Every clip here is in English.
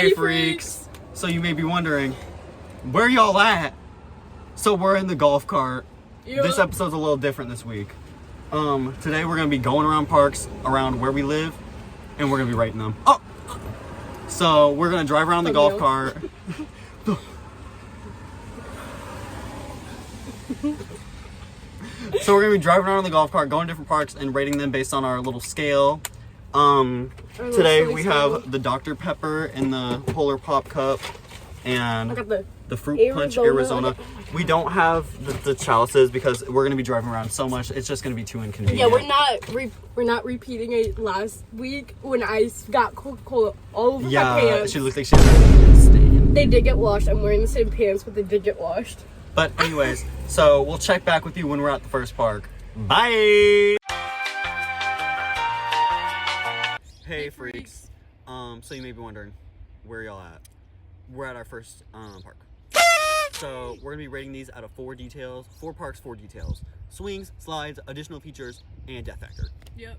Hey freaks! So you may be wondering, where y'all at? So we're in the golf cart. Yep. This episode's a little different this week. Today we're gonna be going around parks around where we live, and we're gonna be rating them. Oh! So we're gonna drive around the golf cart. So we're gonna be driving around the golf cart, going to different parks, and rating them based on our little scale. Today we have the Dr. Pepper in the Polar Pop Cup and the Fruit Punch Arizona. We don't have the chalices because we're gonna be driving around so much. It's just gonna be too inconvenient. Yeah, we're not repeating it last week when I got Coca-Cola all over my pants. She looked like she had a stain. They did get washed. I'm wearing the same pants, but they did get washed. But anyways, so we'll check back with you when we're at the first park. Bye. Hey freaks. So you may be wondering, where y'all at? We're at our first park. So we're gonna be rating these out of 4 parks, 4 details. Swings, slides, additional features, and death factor. Yep.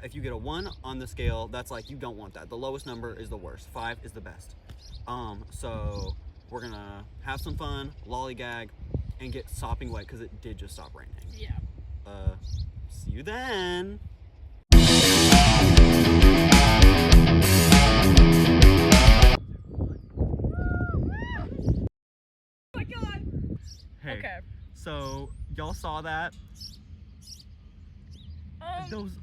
If you get a 1 on the scale, that's like, you don't want that. The lowest number is the worst. 5 is the best. So we're gonna have some fun, lollygag, and get sopping wet because it did just stop raining. Yeah. See you then. Hey, okay. So y'all saw that?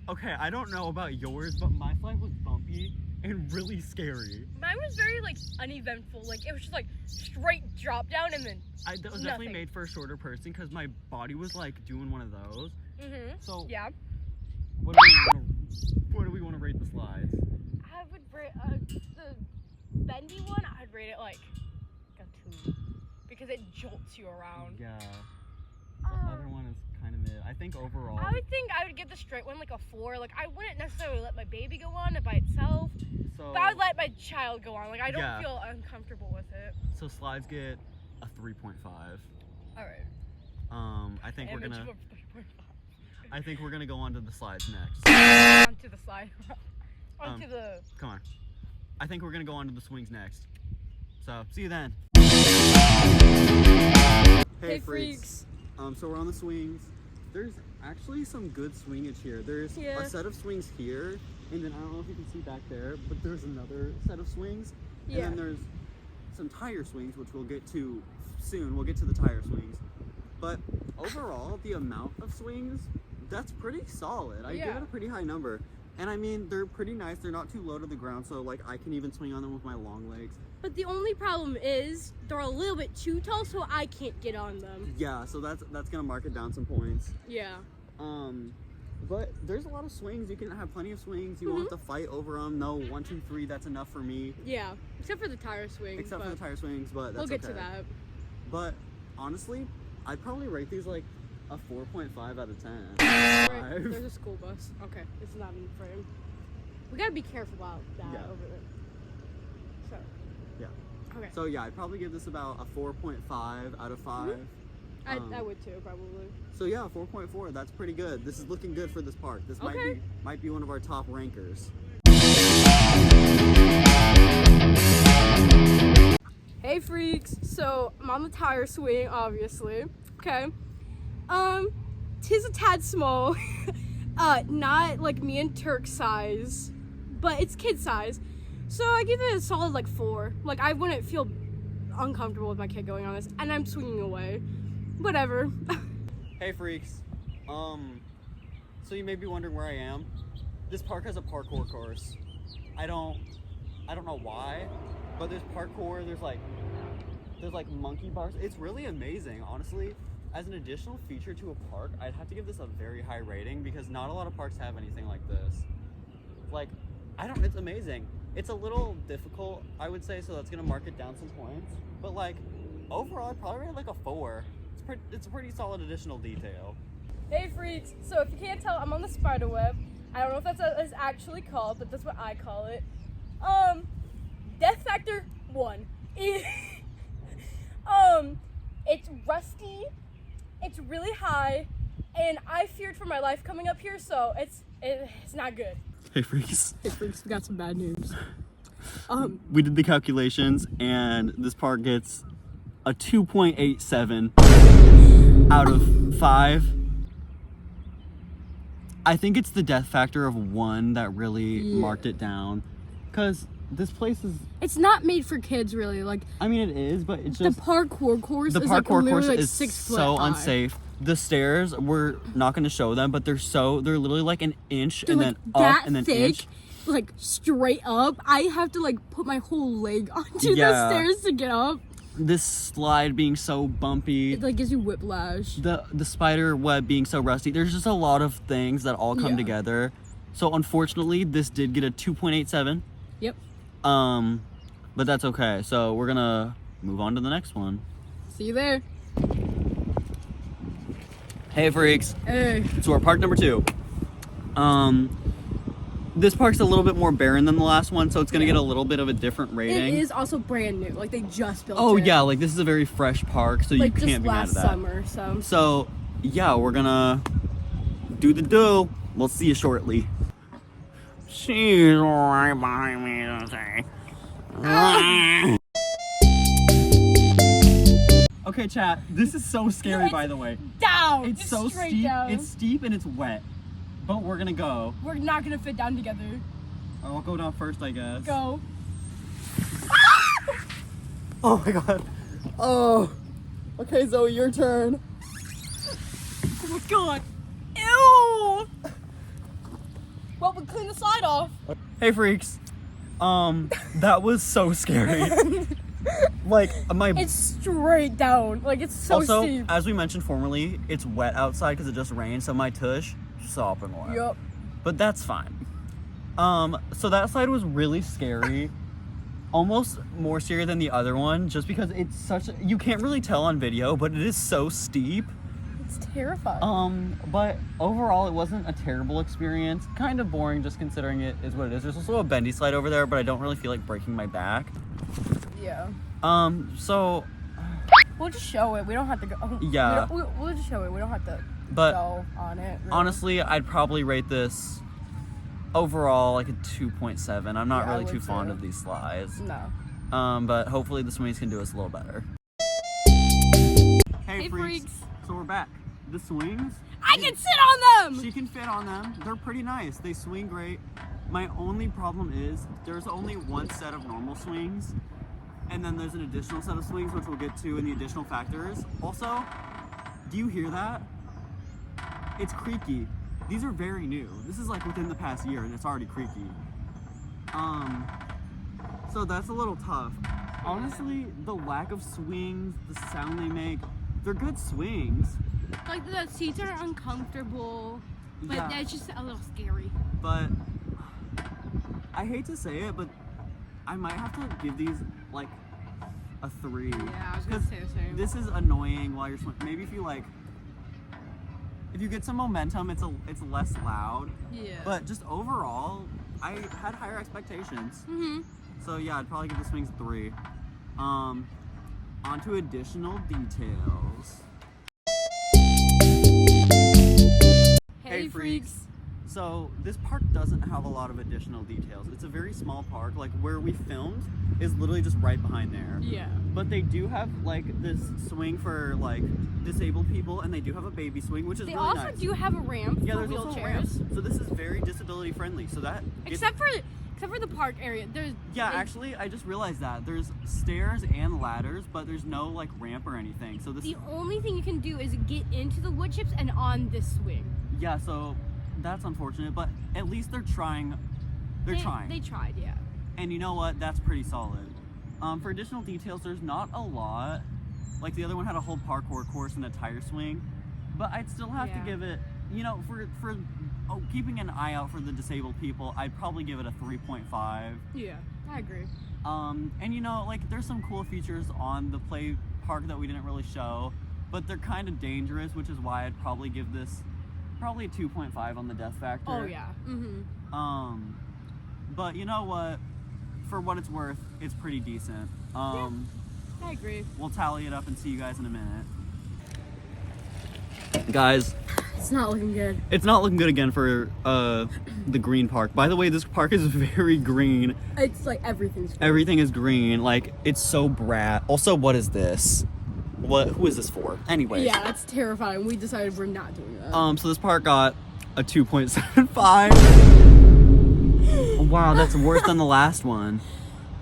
Okay, I don't know about yours, but my slide was bumpy and really scary. Mine was very uneventful. It was just straight drop down and then that was definitely made for a shorter person because my body was doing one of those. Mhm. So yeah. What do we want to rate the slides? I would rate the bendy one. I'd rate it a 2 because it jolts you around. Yeah. The other one is kind of mid. I think overall. I would think I would give the straight one a 4. I wouldn't necessarily let my baby go on it by itself, but I would let my child go on. I don't feel uncomfortable with it. So slides get a 3.5. All right. I think we're gonna. I think we're gonna go on to the slides next. Onto the slide. Onto the. Come on. I think we're gonna go on to the swings next. So see you then. Hey freaks. So we're on the swings. There's actually some good swingage here. There's a set of swings here, and then I don't know if you can see back there, but there's another set of swings. And then there's some tire swings, which we'll get to soon. We'll get to the tire swings. But overall, the amount of swings, that's pretty solid. I give it a pretty high number. And I mean, they're pretty nice. They're not too low to the ground, so I can even swing on them with my long legs. But the only problem is they're a little bit too tall, so I can't get on them. Yeah, so that's gonna mark it down some points. Yeah. But there's a lot of swings. You can have plenty of swings. You won't have to fight over them. No, 1, 2, 3. That's enough for me. Yeah, except for the tire swings. Except for the tire swings, but that's we'll get to that. But honestly, I'd probably rate these a 4.5 out of 10. Right. There's a school bus. Okay, it's not in the frame. We gotta be careful about that over there. So. Yeah. Okay. So yeah, I'd probably give this about a 4.5 out of 5. I would too, probably. So yeah, 4.4. That's pretty good. This is looking good for this park. This might be one of our top rankers. Hey freaks. So I'm on the tire swing, obviously. Okay. Tis a tad small. Not me and Turk size, but it's kid size. So I give it a solid 4. I wouldn't feel uncomfortable with my kid going on this, and I'm swinging away. Whatever. Hey freaks. So you may be wondering where I am. This park has a parkour course. I don't know why, but there's parkour. There's monkey bars. It's really amazing, honestly. As an additional feature to a park, I'd have to give this a very high rating because not a lot of parks have anything like this. It's amazing. It's a little difficult, I would say, so that's gonna mark it down some points. But overall, I'd probably rate a 4. It's a pretty solid additional detail. Hey freaks! So if you can't tell, I'm on the spider web. I don't know if that's what it's actually called, but that's what I call it. Death factor 1. It's rusty. It's really high, and I feared for my life coming up here, so it's not good. Hey freaks. Hey freaks, we got some bad news. We did the calculations, and this park gets a 2.87 out of 5. I think it's the death factor of 1 that really marked it down, because this place is... It's not made for kids, really. Like, I mean, it is, but it's just... The parkour course the is parkour like course like is 6 foot so high. unsafe. The stairs, we're not going to show them, but they're literally like an inch They're and like then that up and then thick, inch. like straight up. I have to like put my whole leg onto Yeah. the stairs to get up. This slide being so bumpy. It like gives you whiplash. The spider web being so rusty. There's just a lot of things that all come together. So unfortunately, this did get a 2.87. Yep. But that's okay. So we're gonna move on to the next one. See you there. Hey freaks. Hey. So we're park number 2. This park's a little bit more barren than the last one, so it's gonna get a little bit of a different rating. It is also brand new. Like they just built it. Oh yeah, like this is a very fresh park, so like you can't be mad at that. just last summer, so. So yeah, we're gonna do the do. We'll see you shortly. She's right behind me to say. Okay, chat. This is so scary, by the way. Down. It's so straight steep. Down. It's steep and it's wet. But we're gonna go. We're not gonna fit down together. I'll go down first, I guess. Go. Oh my god. Oh. Okay, Zoe, your turn. Oh my god. Ew. Well, we clean the slide off. Hey freaks. That was so scary. Like my It's straight down. Like it's so also, steep. as we mentioned formerly, it's wet outside because it just rained, so my tush sopping wet. Yup. But that's fine. So that slide was really scary. Almost more scary than the other one, just because it's such a, you can't really tell on video, but it is so steep. It's terrifying. But overall it wasn't a terrible experience. Kind of boring just considering it is what it is. There's also a bendy slide over there, but I don't really feel like breaking my back. Yeah. So We'll just show it. We don't have to go. Yeah. We'll just show it. We don't have to But go on it. Really. honestly, I'd probably rate this overall like a 2.7. I'm not Yeah, I really would too fond too. of these slides. No. But hopefully the swings can do us a little better. Hey, Hey, freaks. So we're back. The swings, I can sit on them. she can fit on them. They're pretty nice. They swing great. My only problem is there's only one set of normal swings, and then there's an additional set of swings, which we'll get to in the additional factors. Also, do you hear that? It's creaky. These are very new. This is like within the past year, and it's already creaky. So that's a little tough. Honestly, the lack of swings, the sound they make, they're good swings. Like the seats are uncomfortable, but Yeah. it's just a little scary. But I hate to say it, but I might have to give these like a 3. Yeah, I was gonna 'Cause say the same. this is annoying while you're swimming. Maybe if you get some momentum, it's less loud. Yeah. But just overall, I had higher expectations. Mhm. So yeah, I'd probably give the swings a 3. On to additional details. Hey, freaks. So this park doesn't have a lot of additional details. It's a very small park. Like where we filmed is literally just right behind there. Yeah. But they do have like this swing for like disabled people, and they do have a baby swing, which is They really also nice. do have a ramp Yeah, for there's also ramps. wheelchairs. So this is very disability friendly. So that Except for the park area. There's yeah, actually, I just realized that there's stairs and ladders, but there's no like ramp or anything. So this the only thing you can do is get into the wood chips and on this swing. yeah, so that's unfortunate, but at least they're trying. They're trying. They tried, yeah. And you know what? That's pretty solid. For additional details, there's not a lot. Like the other one had a whole parkour course and a tire swing, but I'd still have to give it, you know, for keeping an eye out for the disabled people, I'd probably give it a 3.5. Yeah, I agree. And you know, like there's some cool features on the play park that we didn't really show, but they're kind of dangerous, which is why I'd probably give this probably a 2.5 on the death factor. Oh yeah. Mhm. But you know what? For what it's worth, it's pretty decent. I agree. We'll tally it up and see you guys in a minute. Guys, It's not looking good. It's not looking good again for the green park. By the way, this park is very green. It's like everything's green. Everything is green. Like, it's so brat. Also, what is this? Who is this for? Anyway. Yeah, that's terrifying. We decided we're not doing that. So this park got a 2.75. Wow, that's worse than the last one.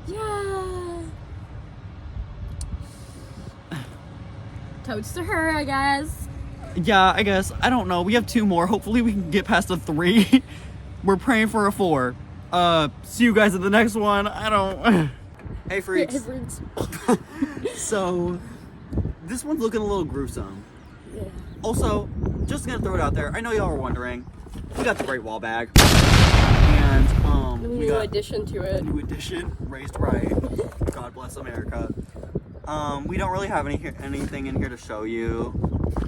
Yeah. Toads to her, I guess. Yeah, I guess. I don't know. We have 2 more. Hopefully we can get past a 3. We're praying for a 4. See you guys at the next one. I don't... Hey, freaks. Hey, freaks. So, this one's looking a little gruesome. Yeah. Also, just gonna throw it out there. I know y'all are wondering. We got the Great Wall Bag. And, we New got addition to it. new edition, raised right. God bless America. We don't really have anything in here to show you.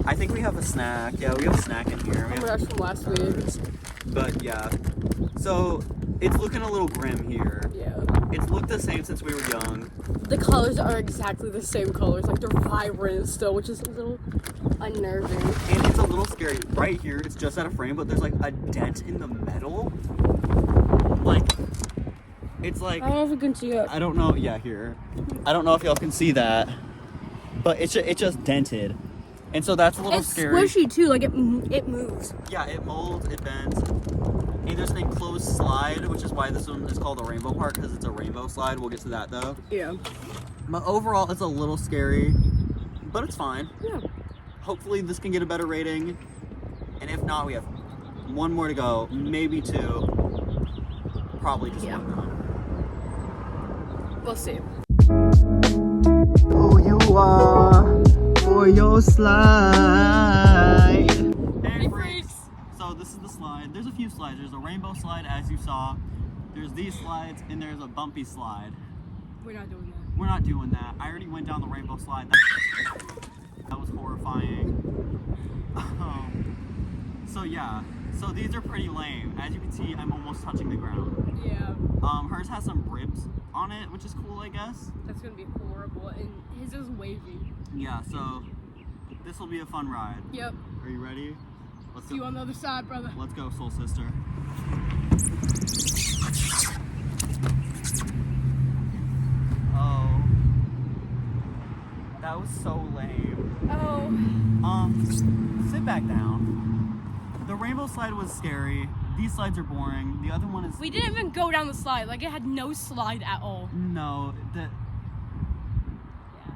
I think we have a snack. Yeah, we have a snack in here. Oh my gosh, from last week. But yeah, so it's looking a little grim here. Yeah. It's looked the same since we were young. The colors are exactly the same colors. Like, they're vibrant still, which is a little unnerving. And it's a little scary. Right here, it's just out of frame, but there's like a dent in the metal. Like, it's like... I don't know if you can see it. I don't know. Yeah, here. I don't know if y'all can see that. But it just dented. And so that's a little scary. It's squishy too, like it moves. Yeah, it molds, it bends. And there's an enclosed slide, which is why this one is called a rainbow park, because it's a rainbow slide. We'll get to that though. Yeah. But overall, it's a little scary, but it's fine. Yeah. Hopefully this can get a better rating. And if not, we have 1 more to go, maybe 2. Probably just 1 though. We'll see. Who you are for your slide. Hey, freaks! So this is the slide. There's a few slides. There's a rainbow slide, as you saw. There's these slides, and there's a bumpy slide. We're not doing that. We're not doing that. I already went down the rainbow slide. That was horrifying. So yeah. So these are pretty lame. As you can see, I'm almost touching the ground. Yeah. Hers has some ribs on it, which is cool, I guess. That's gonna be horrible. And his is wavy. Yeah, so this will be a fun ride. Yep. Are you ready? Let's See you on the other side, brother. Let's go, soul sister. Oh. That was so lame. Oh. Sit back down. The rainbow slide was scary. These slides are boring. The other one is... We didn't even go down the slide. Like, it had no slide at all. No.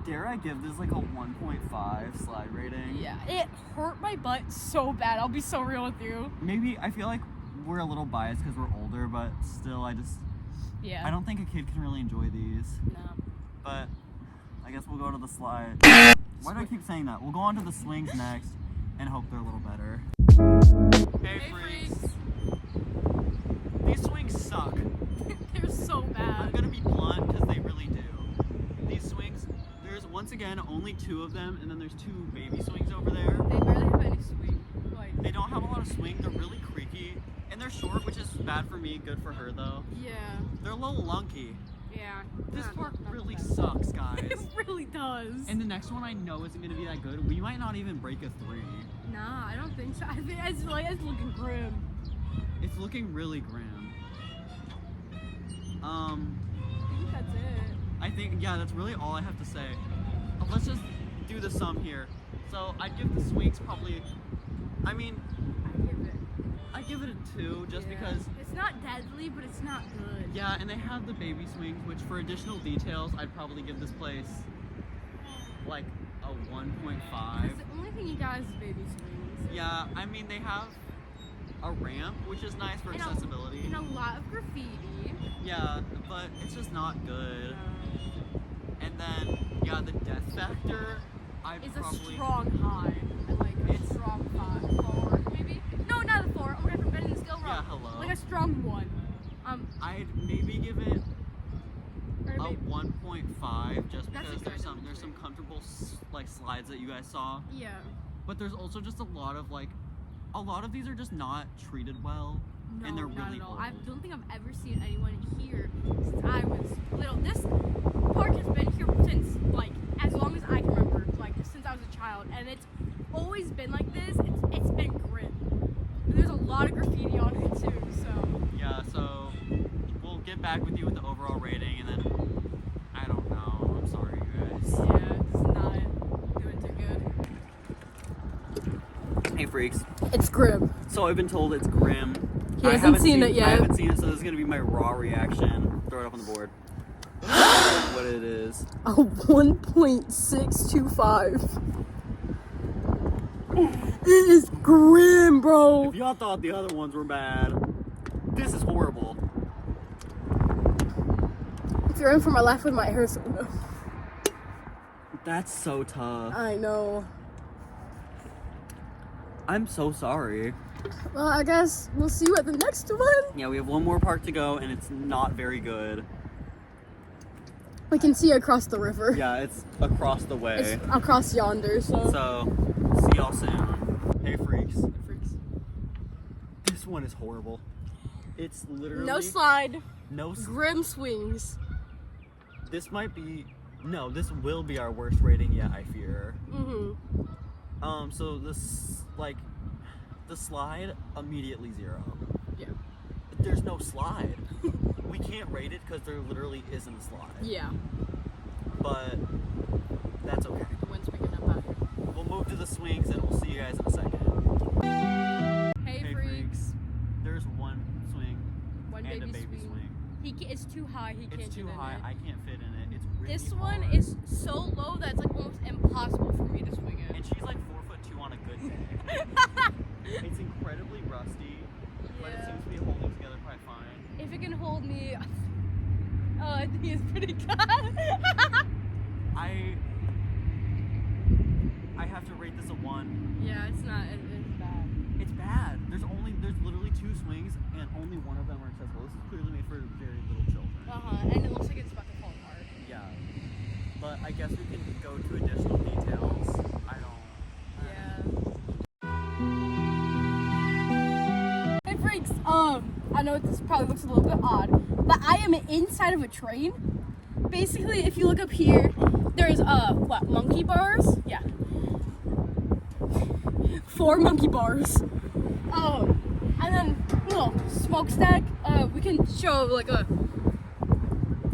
Dare I give this like a 1.5 slide rating? Yeah. It hurt my butt so bad. I'll be so real with you. Maybe, I feel like we're a little biased because we're older, but still, I Yeah. don't think a kid can really enjoy these. No. But I guess we'll go to the slide. Why do I keep saying that? We'll go on to the swings next and hope they're a little better. Hey, freaks. These swings suck. They're so I'm bad. gonna be blunt because they really do. These swings, there's once again only 2 of them, and then there's 2 baby swings over there. They barely have any swing. Like, They don't have a lot of swing. They're really creaky, and they're short, which is bad for me, good for her though. yeah. They're a little lunky. Yeah. This Not- park not really the best. sucks, guys. It really does. And the next one I know isn't gonna be that good. We might not even break a 3. Nah, I don't think so. I think it's looking grim. It's looking really grim. I think that's it. I think, yeah, that's really all I have to say. Let's just do the sum here. So I'd give the swings probably, I mean, I'd give it a 2 just because, It's not deadly, but it's not good. yeah, and they have the baby swings, which for additional details, I'd probably give this place like a 1.5. Because the only thing you got is baby swings. Yeah, I mean, they have a ramp, which is nice for accessibility. And a lot of graffiti. Yeah, but it's just not good. And then, yeah, the death factor, It's a strong high. It's- a strong 4, maybe? No, not a 4. Oh my god, I'm betting the skill wrong. Yeah, hello. Like a strong 1. I'd maybe give it Or a maybe, 1.5 just That's because a there's good some comfortable like slides that you guys saw, yeah. but there's also just a lot of these are just not treated well, No, and they're not really at all. old. I don't think I've ever seen anyone here since I was little. This park has been here since, like, as long as I can remember, like, since I was a child, and it's always been like this. It's been grim. back with you with the overall rating, and then I don't know. I'm sorry, you guys. Yeah, it's not doing too good. Hey, freaks. It's grim. So I've been told it's grim. He I hasn't haven't seen it yet. I haven't seen it, so this is gonna be my raw reaction. Throw it up on the board. What it is. A 1.625. It is grim, bro. If y'all thought the other ones were bad, this is horrible. If you're in for my life with my hair, so no. That's so tough. I know. I'm so sorry. Well, I guess we'll see you at the next one. Yeah, we have one more park to go, and it's not very good. We can see across the river. Yeah, it's across the way. It's across yonder, so. So, see y'all soon. Hey, freaks. This one is horrible. It's literally... No slide. No Grim swings. This might be... No, this will be our worst rating yet, I fear. Mm-hmm. So this, like, the slide, immediately 0. Yeah. There's no slide. We can't rate it because there literally isn't a slide. Yeah. But that's okay. The wind's picking up out here. We'll move to the swings and we'll see you guys in a second. Hey, freaks. There's one swing One and a baby swing. swing. It's too high. He can't It's too get in high. it. I can't fit in it. It's really This one hard. is so low that it's like almost impossible for me to swing it. And she's like 4'2" on a good day. It's incredibly rusty, but it seems to be holding together quite fine. If it can hold me, I think it's pretty good. I have to rate this a 1. Yeah, it's not. It's bad. It's bad. There's literally 2 swings, and only one of them are accessible. This is clearly made for very little children. And it looks like it's about to fall apart. Yeah. But I guess we can go to additional details. Hey freaks, I know this probably looks a little bit odd, but I am inside of a train. Basically, if you look up here, there's monkey bars? Yeah. 4 monkey bars. And then little smokestack. We can show like a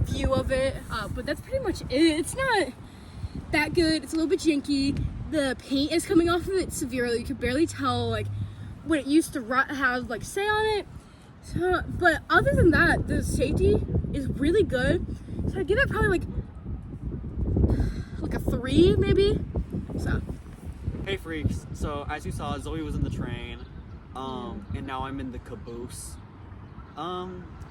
view of it, but that's pretty much it. It's not that good. It's a little bit janky. The paint is coming off of it severely. You can barely tell like what it used to have like say on it. So, but other than that, the safety is really good. So I give it probably like a 3 maybe. So. Hey freaks. So as you saw, Zoe was in the train, and now I'm in the caboose.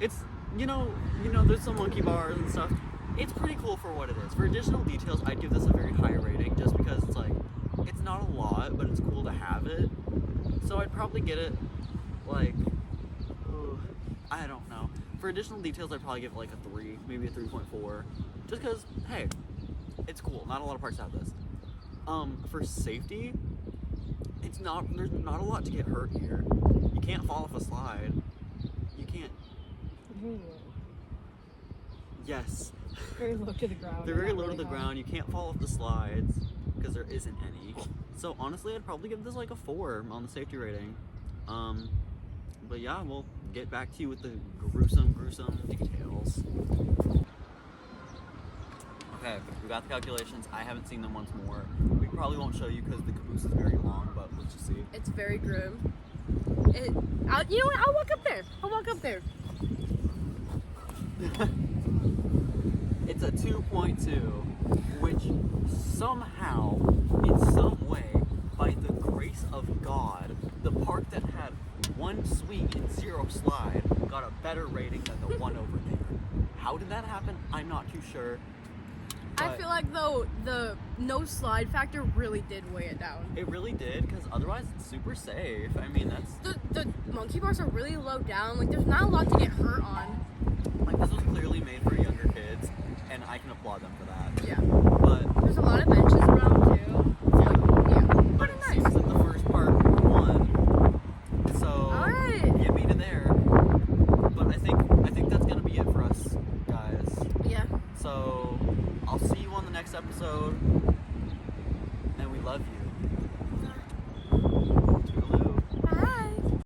It's there's some monkey bars and stuff. It's pretty cool for what it is. For additional details, I'd give this a very high rating just because it's like, it's not a lot, but it's cool to have it. So I'd probably get it like, I don't know. For additional details, I'd probably give it like a 3, maybe a 3.4. Just because, hey, it's cool. Not a lot of parts have this. For safety, there's not a lot to get hurt here. You can't fall off a slide. You can't. Yes. Very low to the ground. They're very low to the ground. You can't fall off the slides because there isn't any. So honestly, I'd probably give this like a 4 on the safety rating. But yeah, we'll get back to you with the gruesome details. Okay, we got the calculations. I haven't seen them once more. We probably won't show you because the caboose is very long, but let's just see. It's very grim. You know what? I'll walk up there. It's a 2.2, which somehow, in some way, by the grace of God, the park that had 1 swing and 0 slide got a better rating than the one over there. How did that happen? I'm not too sure. I feel like though the no slide factor really did weigh it down. It really did, because otherwise it's super safe. I mean, that's... The monkey bars are really low down. Like, there's not a lot to get hurt on. Like, this was clearly made for younger kids, and I can applaud them for that. Yeah. But... There's a lot of benches around, too.